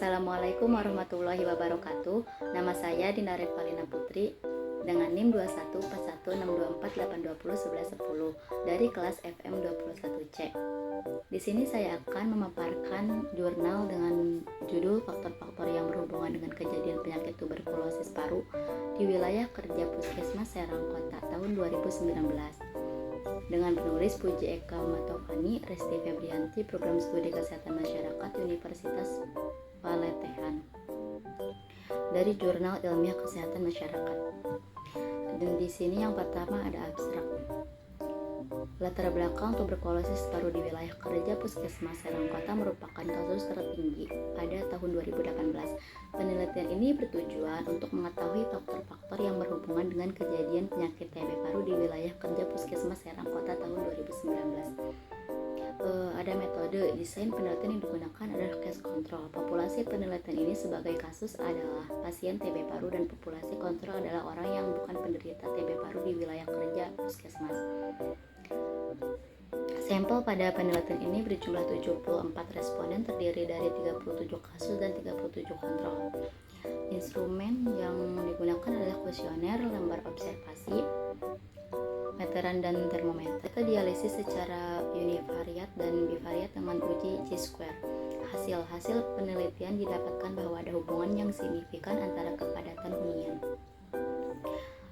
Assalamualaikum warahmatullahi wabarakatuh. Nama saya Dinda Revalina Putri dengan NIM 21416248201110 dari kelas FM 21C. Di sini saya akan memaparkan jurnal dengan judul faktor-faktor yang berhubungan dengan kejadian penyakit tuberkulosis paru di wilayah kerja Puskesmas Serang Kota tahun 2019. Dengan penulis Puji Eka Matovani, Resti Febrianti, Program Studi Kesehatan Masyarakat Universitas Paletehan, dari Jurnal Ilmiah Kesehatan Masyarakat. Dan di sini yang pertama ada abstrak. Latar belakang tuberkulosis paru di wilayah kerja Puskesmas Serang Kota merupakan kasus tertinggi pada tahun 2018. Penelitian ini bertujuan untuk mengetahui faktor-faktor yang berhubungan dengan kejadian penyakit TB paru di wilayah kerja Puskesmas Serang Kota tahun 2019. Ada metode desain penelitian yang digunakan adalah case control. Populasi penelitian ini sebagai kasus adalah pasien TB paru dan populasi kontrol adalah orang yang bukan penderita TB paru di wilayah kerja Puskesmas. Sampel pada penelitian ini berjumlah 74 responden terdiri dari 37 kasus dan 37 kontrol. Instrumen yang digunakan adalah kuesioner, lembar observasi, meteran dan termometer. Dialisis secara univariat dan bivariat dengan uji chi-square. Hasil penelitian didapatkan bahwa ada hubungan yang signifikan antara kepadatan hunian.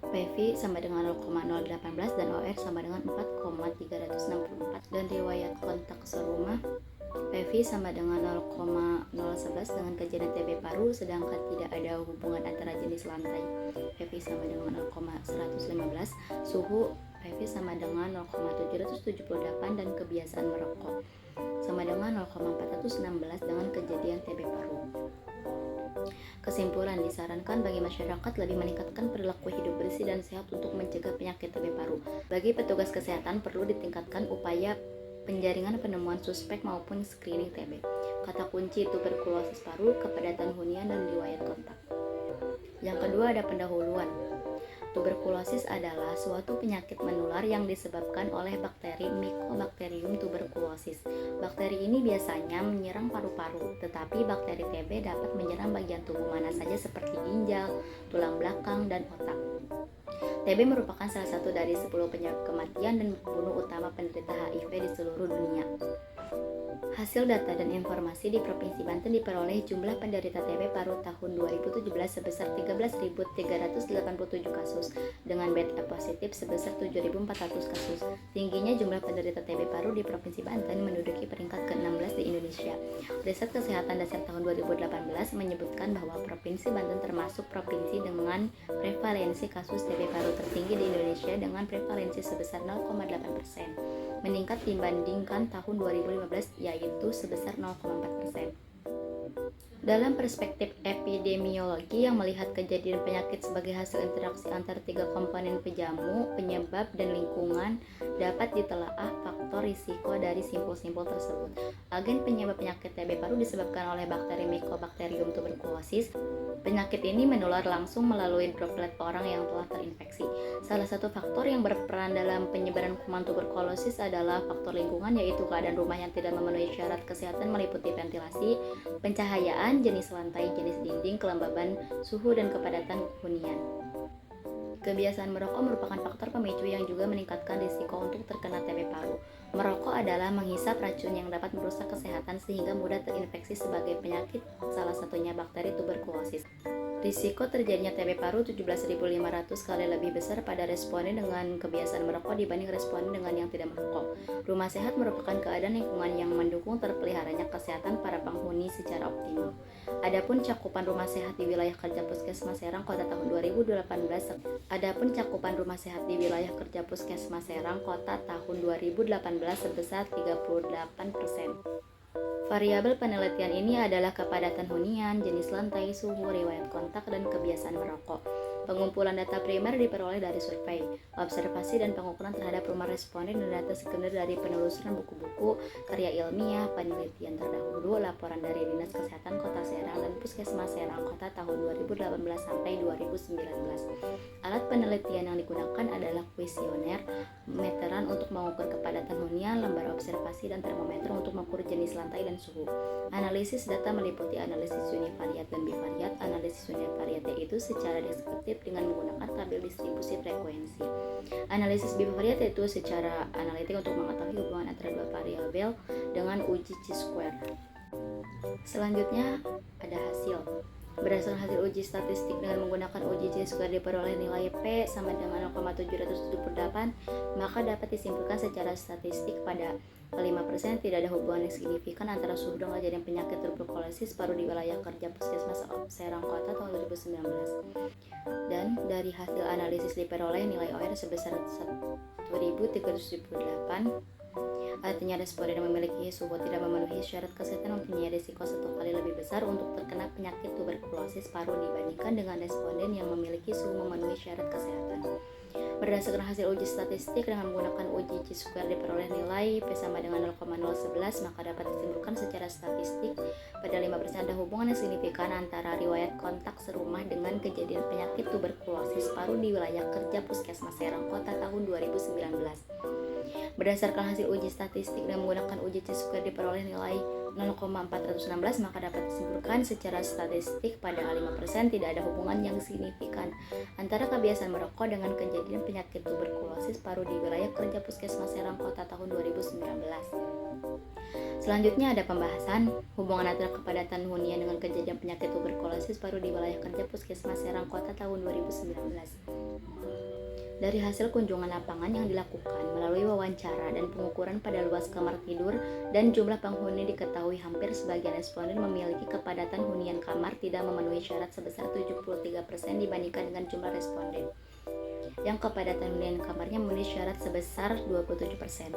PV sama dengan 0,018 dan OR sama dengan 4,364 dan riwayat kontak serumah PV sama dengan 0,011 dengan kejadian TB paru, sedangkan tidak ada hubungan antara jenis lantai. PV sama dengan 0,115, suhu PV sama dengan 0,778 dan kebiasaan merokok sama dengan 0,416 dengan kejadian TB paru. Kesimpulan, disarankan bagi masyarakat lebih meningkatkan perilaku hidup bersih dan sehat untuk mencegah penyakit TB paru. Bagi petugas kesehatan perlu ditingkatkan upaya penjaringan penemuan suspek maupun screening TB. Kata kunci tuberkulosis paru, kepadatan hunian dan riwayat kontak. Yang kedua ada pendahuluan. Tuberkulosis adalah suatu penyakit menular yang disebabkan oleh bakteri Mycobacterium tuberculosis. Bakteri ini biasanya menyerang paru-paru, tetapi bakteri TB dapat menyerang bagian tubuh mana saja seperti ginjal, tulang belakang, dan otak. TB merupakan salah satu dari 10 penyebab kematian dan pembunuh utama penderita HIV di seluruh dunia. Hasil data dan informasi di Provinsi Banten diperoleh jumlah penderita TB paru tahun 2017 sebesar 13.387 kasus dengan BTA positif sebesar 7.400 kasus. Tingginya jumlah penderita TB paru di Provinsi Banten menduduki peringkat ke-16 di Indonesia. Riset Kesehatan Dasar tahun 2018 menyebutkan bahwa Provinsi Banten termasuk provinsi dengan prevalensi kasus TB paru tertinggi di Indonesia dengan prevalensi sebesar 0,8%, meningkat dibandingkan tahun 2015 yaitu sebesar 0,4%. Dalam perspektif epidemiologi yang melihat kejadian penyakit sebagai hasil interaksi antar tiga komponen pejamu, penyebab, dan lingkungan, dapat ditelaah faktor risiko dari simpul-simpul tersebut. Agen penyebab penyakit TB paru disebabkan oleh bakteri Mycobacterium tuberculosis. Penyakit ini menular langsung melalui droplet orang yang telah terinfeksi. Salah satu faktor yang berperan dalam penyebaran kuman tuberkulosis adalah faktor lingkungan, yaitu keadaan rumah yang tidak memenuhi syarat kesehatan meliputi ventilasi, pencahayaan, jenis lantai, jenis dinding, kelembaban, suhu, dan kepadatan hunian. Kebiasaan merokok merupakan faktor pemicu yang juga meningkatkan risiko untuk terkena TB paru. Merokok adalah menghisap racun yang dapat merusak kesehatan sehingga mudah terinfeksi sebagai penyakit, salah satunya bakteri tuberkulosis. Risiko terjadinya TB paru 17.500 kali lebih besar pada responden dengan kebiasaan merokok dibanding responden dengan yang tidak merokok. Rumah sehat merupakan keadaan lingkungan yang mendukung terpeliharanya kesehatan para penghuni secara optimal. Adapun cakupan rumah sehat di wilayah kerja Puskesmas Serang Kota tahun 2018 sebesar 38%. Variabel penelitian ini adalah kepadatan hunian, jenis lantai, suhu, riwayat kontak, dan kebiasaan merokok. Pengumpulan data primer diperoleh dari survei, observasi dan pengukuran terhadap rumah responden dan data sekunder dari penelusuran buku-buku, karya ilmiah, penelitian terdahulu, laporan dari Dinas Kesehatan Kota Serang dan Puskesmas Serang Kota tahun 2018 sampai 2019. Alat penelitian yang digunakan adalah kuesioner, meteran untuk mengukur kepadatan hunian, lembar observasi dan termometer untuk mengukur jenis lantai dan suhu. Analisis data meliputi analisis univariat dan bivariat. Analisis univariat yaitu secara deskriptif dengan menggunakan tabel distribusi frekuensi. Analisis bivariat yaitu secara analitik untuk mengetahui hubungan antara dua variabel dengan uji chi-square. Selanjutnya ada hasil. Berdasarkan hasil uji statistik dengan menggunakan uji chi-square diperoleh nilai P sama dengan 0,778, maka dapat disimpulkan secara statistik pada 5% tidak ada hubungan yang signifikan antara suhu dan kejadian penyakit tuberkulosis paru di wilayah kerja Puskesmas Serang Kota tahun 2019. Dan dari hasil analisis diperoleh nilai OR sebesar 1.378. Artinya responden yang memiliki suhu tidak memenuhi syarat kesehatan mempunyai risiko 1 kali lebih besar untuk terkena penyakit tuberkulosis paru dibandingkan dengan responden yang memiliki suhu memenuhi syarat kesehatan. Berdasarkan hasil uji statistik dengan menggunakan uji chi-square diperoleh nilai P sama dengan 0,011, maka dapat disimpulkan secara statistik pada 5% ada hubungan yang signifikan antara riwayat kontak serumah dengan kejadian penyakit tuberkulosis paru di wilayah kerja Puskesmas Serang Kota tahun 2019. Berdasarkan hasil uji statistik dan menggunakan uji chi-square diperoleh nilai 0,416, maka dapat disimpulkan secara statistik pada 5% tidak ada hubungan yang signifikan antara kebiasaan merokok dengan kejadian penyakit tuberkulosis paru di wilayah kerja Puskesmas Serang Kota tahun 2019. Selanjutnya ada pembahasan hubungan antara kepadatan hunian dengan kejadian penyakit tuberkulosis paru di wilayah kerja Puskesmas Serang Kota tahun 2019. Dari hasil kunjungan lapangan yang dilakukan melalui wawancara dan pengukuran pada luas kamar tidur dan jumlah penghuni diketahui hampir sebagian responden memiliki kepadatan hunian kamar tidak memenuhi syarat sebesar 73% dibandingkan dengan jumlah responden yang kepadatan hunian kamarnya memenuhi syarat sebesar 27%.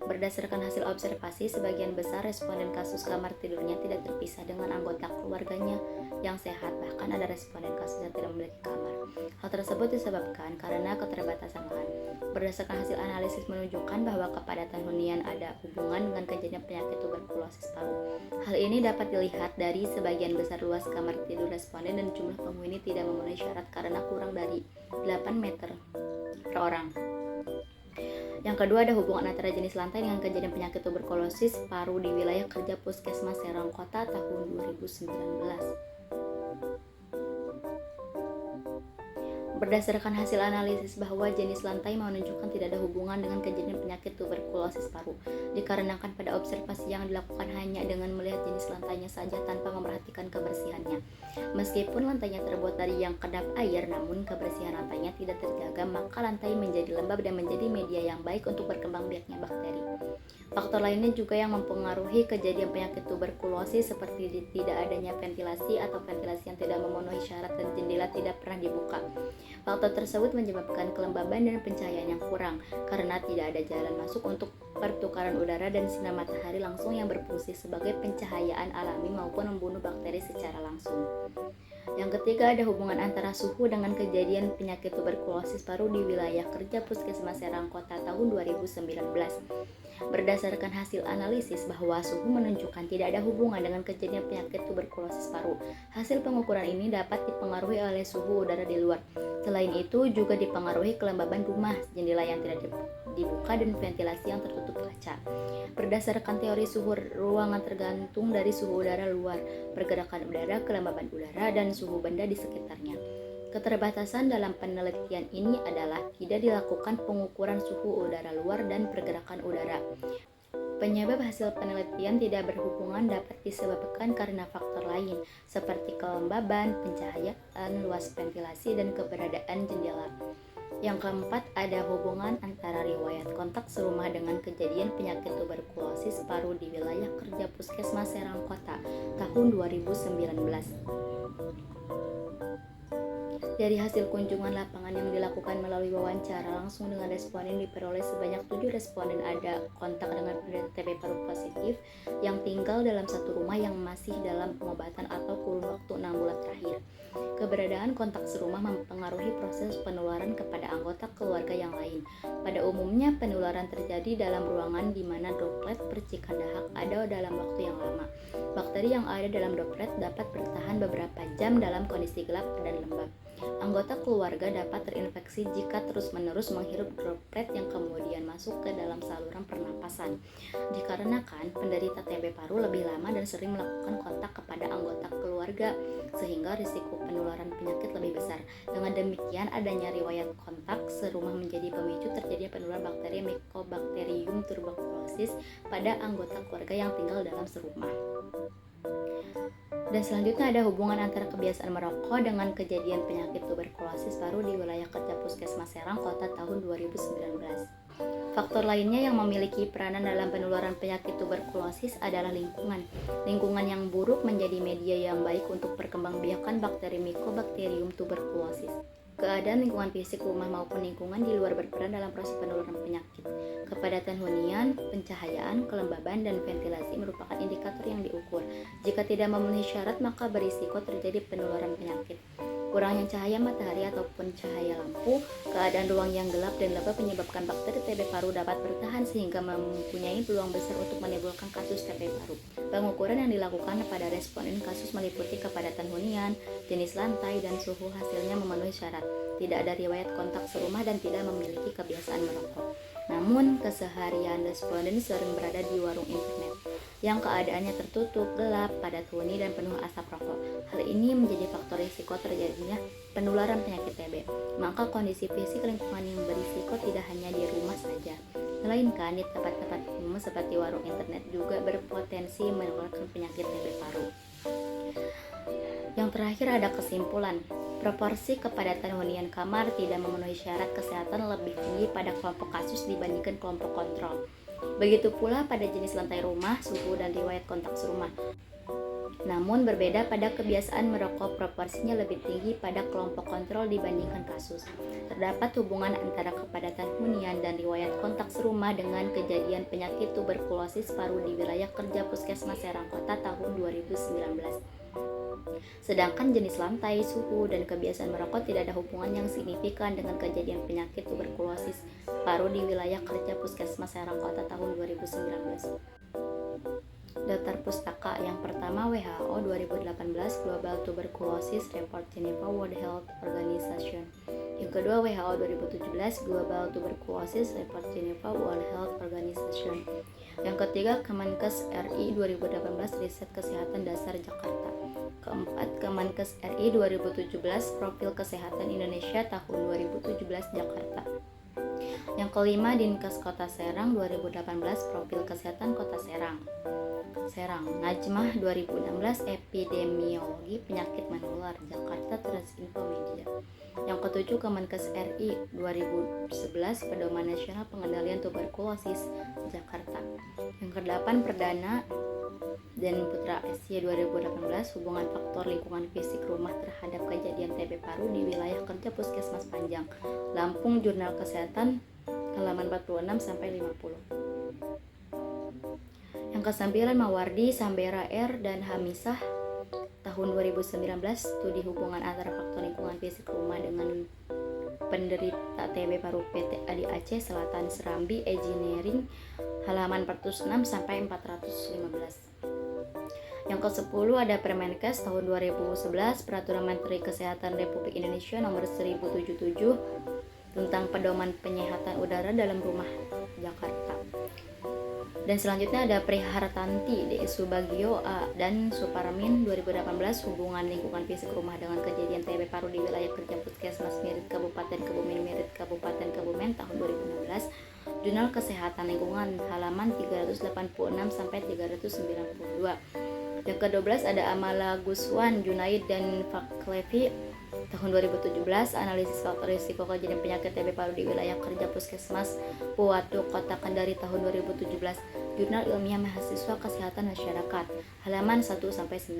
Berdasarkan hasil observasi, sebagian besar responden kasus kamar tidurnya tidak terpisah dengan anggota keluarganya yang sehat, bahkan ada responden kasus yang tidak memiliki kamar. Hal tersebut disebabkan karena keterbatasan lahan. Berdasarkan hasil analisis menunjukkan bahwa kepadatan hunian ada hubungan dengan kejadian penyakit tuberkulosis paru. Hal ini dapat dilihat dari sebagian besar luas kamar tidur responden dan jumlah penghuni tidak memenuhi syarat karena kurang dari 8 meter per orang. Yang kedua ada hubungan antara jenis lantai dengan kejadian penyakit tuberkulosis paru di wilayah kerja Puskesmas Serang Kota tahun 2019. Berdasarkan hasil analisis bahwa jenis lantai menunjukkan tidak ada hubungan dengan kejadian penyakit tuberkulosis paru, dikarenakan pada observasi yang dilakukan hanya dengan melihat jenis lantainya saja tanpa memperhatikan kebersihannya. Meskipun lantainya terbuat dari yang kedap air, namun kebersihan lantainya tidak terjaga, maka lantai menjadi lembab dan menjadi media yang baik untuk berkembang biaknya bakteri. Faktor lainnya juga yang mempengaruhi kejadian penyakit tuberkulosis seperti tidak adanya ventilasi atau ventilasi yang tidak memenuhi syarat dan jendela tidak pernah dibuka. Faktor tersebut menyebabkan kelembaban dan pencahayaan yang kurang karena tidak ada jalan masuk untuk pertukaran udara dan sinar matahari langsung yang berfungsi sebagai pencahayaan alami maupun membunuh bakteri secara langsung. Yang ketiga ada hubungan antara suhu dengan kejadian penyakit tuberkulosis paru di wilayah kerja Puskesmas Serang Kota tahun 2019. Berdasarkan hasil analisis bahwa suhu menunjukkan tidak ada hubungan dengan kejadian penyakit tuberkulosis paru. Hasil pengukuran ini dapat dipengaruhi oleh suhu udara di luar. Selain itu juga dipengaruhi kelembaban rumah, jendela yang tidak dibuka dan ventilasi yang tertutup kaca. Berdasarkan teori suhu ruangan tergantung dari suhu udara luar, pergerakan udara, kelembaban udara, dan suhu benda di sekitarnya. Keterbatasan dalam penelitian ini adalah tidak dilakukan pengukuran suhu udara luar dan pergerakan udara. Penyebab hasil penelitian tidak berhubungan dapat disebabkan karena faktor lain, seperti kelembaban, pencahayaan, luas ventilasi, dan keberadaan jendela. Yang keempat, ada hubungan antara riwayat kontak serumah dengan kejadian penyakit tuberkulosis paru di wilayah kerja Puskesmas Serang Kota tahun 2019. Dari hasil kunjungan lapangan yang dilakukan melalui wawancara langsung dengan responden diperoleh sebanyak 7 responden ada kontak dengan penderita TB paru positif yang tinggal dalam satu rumah yang masih dalam pengobatan atau kurun waktu 6 bulan terakhir. Keberadaan kontak serumah mempengaruhi proses penularan kepada anggota keluarga yang lain. Pada umumnya penularan terjadi dalam ruangan di mana droplet percikan dahak ada dalam waktu yang lama. Bakteri yang ada dalam droplet dapat bertahan beberapa jam dalam kondisi gelap dan lembab. Anggota keluarga dapat terinfeksi jika terus-menerus menghirup droplet yang kemudian masuk ke dalam saluran pernapasan. Dikarenakan penderita TB paru lebih lama dan sering melakukan kontak kepada anggota keluarga, sehingga risiko penularan penyakit lebih besar. Dengan demikian, adanya riwayat kontak serumah menjadi pemicu terjadinya penularan bakteri Mycobacterium tuberculosis pada anggota keluarga yang tinggal dalam serumah. Dan selanjutnya ada hubungan antara kebiasaan merokok dengan kejadian penyakit tuberkulosis paru di wilayah kerja Puskesmas Serang Kota tahun 2019. Faktor lainnya yang memiliki peranan dalam penularan penyakit tuberkulosis adalah lingkungan. Lingkungan yang buruk menjadi media yang baik untuk perkembangbiakan bakteri Mycobacterium tuberculosis. Keadaan lingkungan fisik rumah maupun lingkungan di luar berperan dalam proses penularan penyakit. Kepadatan hunian, pencahayaan, kelembaban, dan ventilasi merupakan indikator yang diukur. Jika tidak memenuhi syarat, maka berisiko terjadi penularan penyakit. Kurangnya cahaya matahari ataupun cahaya lampu, keadaan ruang yang gelap dan lembab menyebabkan bakteri TB paru dapat bertahan sehingga mempunyai peluang besar untuk menimbulkan kasus TB paru. Pengukuran yang dilakukan pada responden kasus meliputi kepadatan hunian, jenis lantai, dan suhu hasilnya memenuhi syarat. Tidak ada riwayat kontak serumah dan tidak memiliki kebiasaan merokok. Namun, keseharian responden sering berada di warung internet yang keadaannya tertutup, gelap, padat huni, dan penuh asap rokok. Hal ini menjadi faktor risiko terjadinya penularan penyakit TB. Maka kondisi fisik lingkungan yang berisiko tidak hanya di rumah saja, melainkan di tempat-tempat umum seperti warung internet juga berpotensi menularkan penyakit TB paru. Yang terakhir ada kesimpulan. Proporsi kepadatan hunian kamar tidak memenuhi syarat kesehatan lebih tinggi pada kelompok kasus dibandingkan kelompok kontrol. Begitu pula pada jenis lantai rumah, suhu, dan riwayat kontak serumah. Namun berbeda pada kebiasaan merokok, proporsinya lebih tinggi pada kelompok kontrol dibandingkan kasus. Terdapat hubungan antara kepadatan hunian dan riwayat kontak serumah dengan kejadian penyakit tuberkulosis paru di wilayah kerja Puskesmas Serang Kota tahun 2019. Sedangkan jenis lantai, suhu, dan kebiasaan merokok tidak ada hubungan yang signifikan dengan kejadian penyakit tuberkulosis paru di wilayah kerja Puskesmas Serang Kota tahun 2019. Daftar pustaka yang pertama WHO 2018 Global Tuberculosis Report Geneva World Health Organization. Yang kedua WHO 2017 Global Tuberculosis Report Geneva World Health Organization. Yang ketiga Kemenkes RI 2018 Riset Kesehatan Dasar Jakarta. Keempat Kemenkes RI 2017 Profil Kesehatan Indonesia tahun 2017 Jakarta. Yang kelima Dinkes Kota Serang 2018 Profil Kesehatan Kota Serang. Najmah 2016 Epidemiologi Penyakit Menular Jakarta Transinfo Media. Yang ketujuh Kemenkes RI 2011 Pedoman Nasional Pengendalian Tuberkulosis Jakarta. Yang kedelapan Perdana dan Putra SY 2018 Hubungan Faktor Lingkungan Fisik Rumah Terhadap Kejadian TB Paru di Wilayah Kerja Puskesmas Panjang, Lampung, Jurnal Kesehatan halaman 46-50. Yang kesembilan Mawardi, Sambera R, dan Hamisah tahun 2019 Studi Hubungan Antara Faktor Lingkungan Fisik Rumah dengan Penderita TB Paru PT ADI Aceh Selatan Serambi Engineering halaman 406-415. Yang ke-10 ada Permenkes tahun 2011 Peraturan Menteri Kesehatan Republik Indonesia nomor 1077 tentang pedoman penyehatan udara dalam rumah Jakarta. Dan selanjutnya ada Prihartanti D. Subagio A. dan Suparmin 2018 Hubungan Lingkungan Fisik Rumah dengan Kejadian TB Paru di Wilayah Kerja Puskesmas Mirit Kabupaten Kebumen Mirit Kabupaten Kebumen tahun 2016. Jurnal Kesehatan Lingkungan halaman 384-392. Yang ke-12 ada Amala Guswan, Junaid, dan Faklevi tahun 2017 Analisis Faktor Risiko Kejadian Penyakit TB Paru di Wilayah Kerja Puskesmas Puwatu Kota Kendari tahun 2017. Jurnal Ilmiah Mahasiswa Kesehatan Masyarakat, halaman 1-9.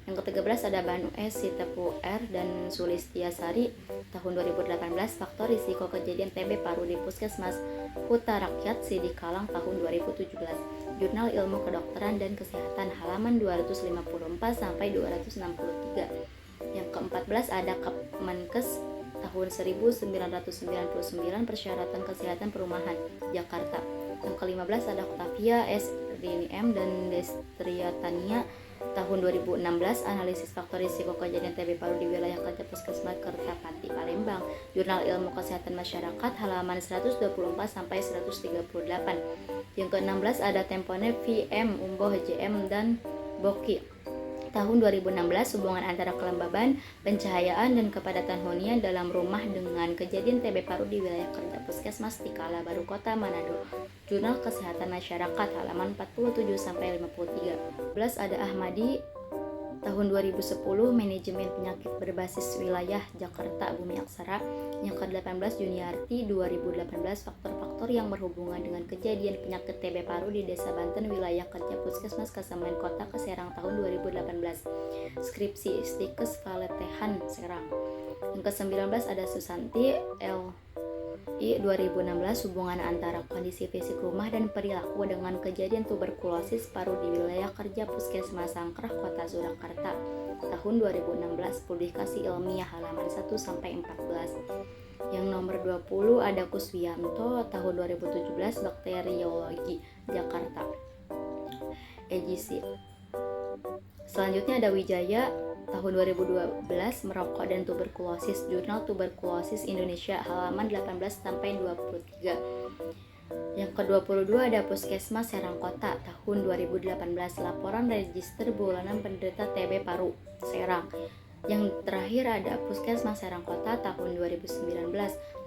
Yang ke-13 ada Banu S. Sitepu R. dan Sulistiasari, tahun 2018, faktor risiko kejadian TB paru di Puskesmas Huta Rakyat Sidikalang, tahun 2017. Jurnal Ilmu Kedokteran dan Kesehatan, halaman 254-263. Yang ke-14 ada Kemenkes tahun 1999, Persyaratan Kesehatan Perumahan, Jakarta. Yang ke-15 ada Octavia S. Rini M. dan Destriatania, tahun 2016, Analisis Faktor Risiko Kejadian TB Paru di Wilayah Kerja Puskesmas Kertapati, Palembang. Jurnal Ilmu Kesehatan Masyarakat, halaman 124-138. Yang ke-16 ada Temponet VM, Umboh JM, dan Boki, tahun 2016, hubungan antara kelembaban, pencahayaan, dan kepadatan hunian dalam rumah dengan kejadian TB paru di wilayah kerja Puskesmas Tikala Baru Kota, Manado. Jurnal Kesehatan Masyarakat, halaman 47-53. 11 ada Ahmadi, tahun 2010, Manajemen Penyakit Berbasis Wilayah Jakarta, Bumi Aksara. Yang ke-18 Juniarti, 2018, faktor-faktor yang berhubungan dengan kejadian penyakit TB paru di Desa Banten, wilayah kerja Puskesmas Kasamen Kota, Serang, tahun 2018. Skripsi Stikes Valetehan, Serang. Yang ke-19 ada Susanti L. I. 2016, hubungan antara kondisi fisik rumah dan perilaku dengan kejadian tuberkulosis paru di wilayah kerja Puskesmas Sangkrah, Kota Surakarta, tahun 2016. Publikasi ilmiah, halaman 1-14. Yang nomor 20 ada Kuswianto, tahun 2017, Bakteriologi, Jakarta, EGC. Selanjutnya ada Wijaya, tahun 2012, Merokok dan Tuberkulosis, Jurnal Tuberkulosis Indonesia, halaman 18-23. Yang ke-22 ada Puskesmas Serang Kota, tahun 2018, Laporan Register Bulanan Penderita TB Paru, Serang. Yang terakhir ada Puskesmas Serang Kota, tahun 2019,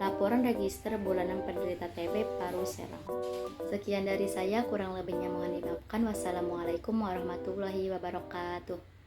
Laporan Register Bulanan Penderita TB Paru, Serang. Sekian dari saya, kurang lebihnya mohon dimaafkan. Wassalamualaikum warahmatullahi wabarakatuh.